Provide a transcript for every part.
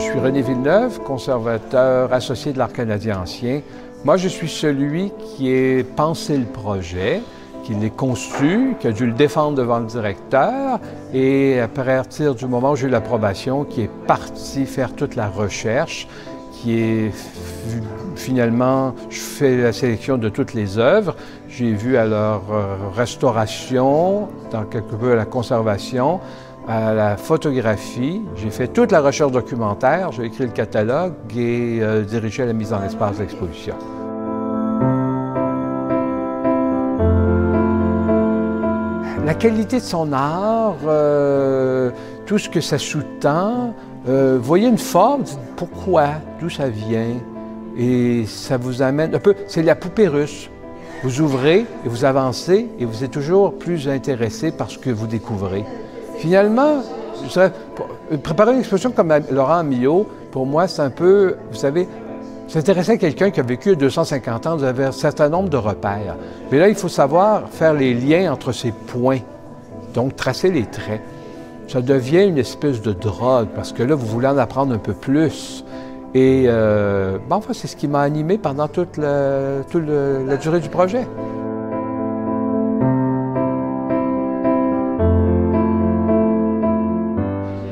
suis René Villeneuve, conservateur associé de l'Art canadien ancien. Moi, je suis celui qui a pensé le projet, qui l'a conçu, qui a dû le défendre devant le directeur et à partir du moment où j'ai eu l'approbation, qui est parti faire toute la recherche, qui est finalement, je fais la sélection de toutes les œuvres. J'ai vu à leur restauration, dans quelque peu à la conservation, à la photographie. J'ai fait toute la recherche documentaire, j'ai écrit le catalogue et dirigé la mise en espace d'exposition. La qualité de son art, tout ce que ça sous-tend, voyez une forme, dites pourquoi, d'où ça vient, et ça vous amène un peu, c'est la poupée russe. Vous ouvrez et vous avancez et vous êtes toujours plus intéressé par ce que vous découvrez. Finalement, préparer une exposition comme Laurent Amyot, pour moi, c'est un peu, vous savez, s'intéresser à quelqu'un qui a vécu 250 ans, vous avez un certain nombre de repères. Mais là, il faut savoir faire les liens entre ces points, donc tracer les traits. Ça devient une espèce de drogue, parce que là, vous voulez en apprendre un peu plus. Et enfin, c'est ce qui m'a animé pendant toute la durée du projet.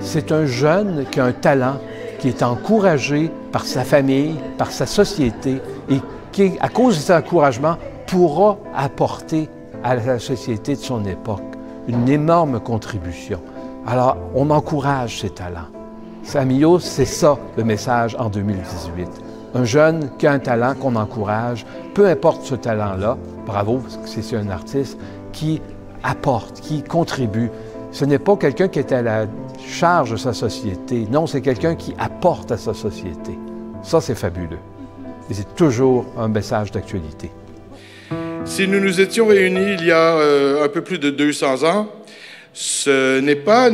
C'est un jeune qui a un talent, qui est encouragé par sa famille, par sa société, et qui, à cause de cet encouragement, pourra apporter à la société de son époque une énorme contribution. Alors, on encourage ces talents. Amyot, c'est ça le message en 2018. Un jeune qui a un talent qu'on encourage, peu importe ce talent-là, bravo, parce que c'est un artiste, qui apporte, qui contribue. Ce n'est pas quelqu'un qui est à la charge de sa société. Non, c'est quelqu'un qui apporte à sa société. Ça, c'est fabuleux. Et c'est toujours un message d'actualité. Si nous nous étions réunis il y a un peu plus de 200 ans, ce n'est pas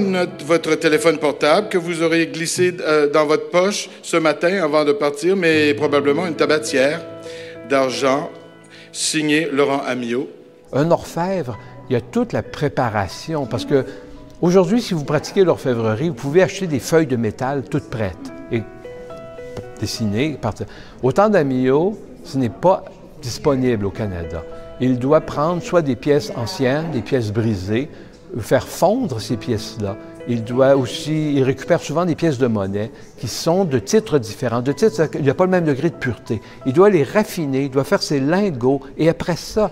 votre téléphone portable que vous aurez glissé dans votre poche ce matin avant de partir, mais probablement une tabatière d'argent signée Laurent Amyot. Un orfèvre, il y a toute la préparation, parce que aujourd'hui, si vous pratiquez l'orfèvrerie, vous pouvez acheter des feuilles de métal toutes prêtes et dessinées. Au temps d'Amyot, ce n'est pas disponible au Canada. Il doit prendre soit des pièces anciennes, des pièces brisées, faire fondre ces pièces-là. Il récupère souvent des pièces de monnaie qui sont de titres différents. De titres, il n'y a pas le même degré de pureté. Il doit les raffiner, il doit faire ses lingots et après ça,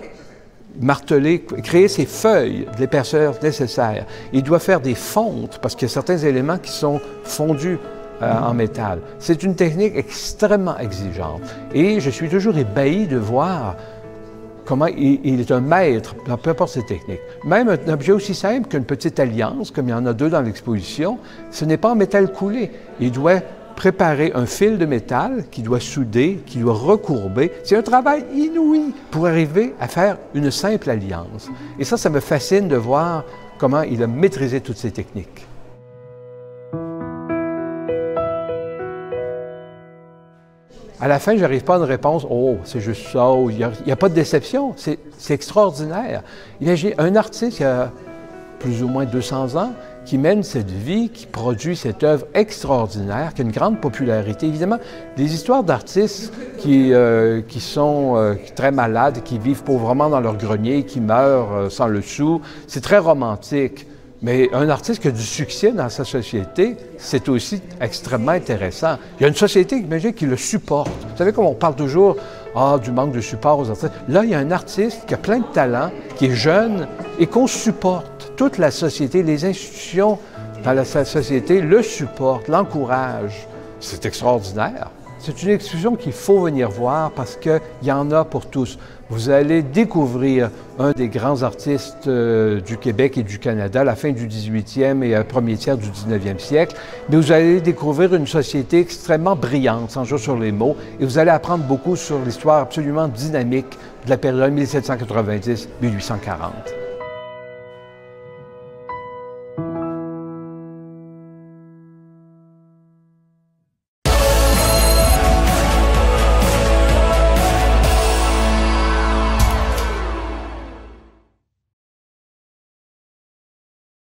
marteler, créer ses feuilles de l'épaisseur nécessaire. Il doit faire des fontes parce qu'il y a certains éléments qui sont fondus en métal. C'est une technique extrêmement exigeante. Et je suis toujours ébahi de voir comment il est un maître dans peu importe ses techniques. Même un objet aussi simple qu'une petite alliance, comme il y en a deux dans l'exposition, ce n'est pas en métal coulé. Il doit préparer un fil de métal qui doit souder, qui doit recourber. C'est un travail inouï pour arriver à faire une simple alliance. Et ça me fascine de voir comment il a maîtrisé toutes ces techniques. À la fin, je n'arrive pas à une réponse « Oh, c'est juste ça » ou « Il n'y a pas de déception ». C'est extraordinaire. Imaginez un artiste qui a plus ou moins 200 ans, qui mène cette vie, qui produit cette œuvre extraordinaire, qui a une grande popularité. Évidemment, des histoires d'artistes qui sont très malades, qui vivent pauvrement dans leur grenier, qui meurent sans le sou, c'est très romantique. Mais un artiste qui a du succès dans sa société, c'est aussi extrêmement intéressant. Il y a une société, imaginez, qui le supporte. Vous savez, comme on parle toujours du manque de support aux artistes. Là, il y a un artiste qui a plein de talent, qui est jeune et qu'on supporte. Toute la société, les institutions dans la société le supportent, l'encouragent. C'est extraordinaire. C'est une exposition qu'il faut venir voir parce qu'il y en a pour tous. Vous allez découvrir un des grands artistes du Québec et du Canada à la fin du 18e et premier tiers du 19e siècle, mais vous allez découvrir une société extrêmement brillante, sans jeu sur les mots, et vous allez apprendre beaucoup sur l'histoire absolument dynamique de la période 1790-1840.